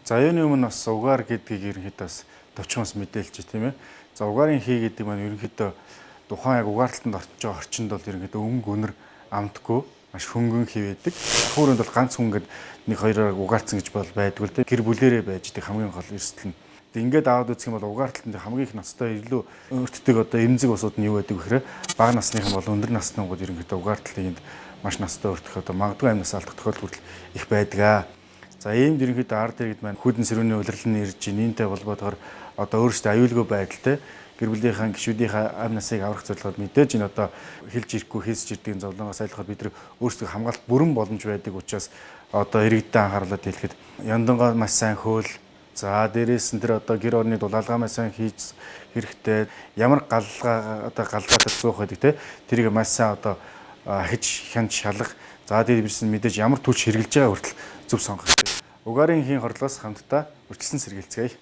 За юуны өмнө бас угаар гэдгийг ерөнхийдөө бас товчхоноос мэдээлж тийм ээ. За угаарын хий гэдэг маань ерөнхийдөө тухайн яг угаарталтанд орчиж байгаа орчинд бол ерөнхийдөө өнгө өнөр амтгүй маш хөнгөн хий байдаг. Ахууранд бол ганц хүн гээд нэг хоёроор угаарсан гэж бол байдгүй л дээ. Гэр бүлэрээ байж дээ хамгийн гол эрсдэл нь. Ингээд аваад үзэх юм бол угаарталтанд хамгийн их настай илүү өртдөг одоо эмзэг усуд нь юу байдаг вэ гэхээр бага насныхан бол өндөр наснууд ерөнхийдөө угаарталтыг энд маш настай өртөх одоо магадгүй амнаас алдах тохиолдол хүртэл их байдаг. За ийм ерөнхийдөө ард иргэд маань хүүдэн сэрүүний улирал нь ирж нийнтэй холбоотойгоор одоо өөрсдөө аюулгүй байдалтай гэр бүлийнхаа гишүүдийнхээ амь насыг аврах зорилгоор мэдээж энэ одоо хэлж ирэхгүй хийсэж ирдэг зовлонгоос айлхаад бид нар өөрсдөө хамгаалалт бүрэн боломж байдаг учраас одоо иргэдэд анхаарлаа хэлэхэд яндангоо маш сайн хөөл. За дээрээс нь тэр одоо гэр орны дулаалгаа маш сайн хийж хэрэгтэй. Ямар галгаа одоо галгаатай зуух байдаг те тэрийг маш сайн одоо ахиж хянж шалгах. За дээр бирсэн мэдээж ямар түлш хэрглэж байгаа хүртэл зөв сонгох хэрэгтэй. Угаарын хийн хорлоос хамтдаа үргэлжлэн сэргийлцгээе.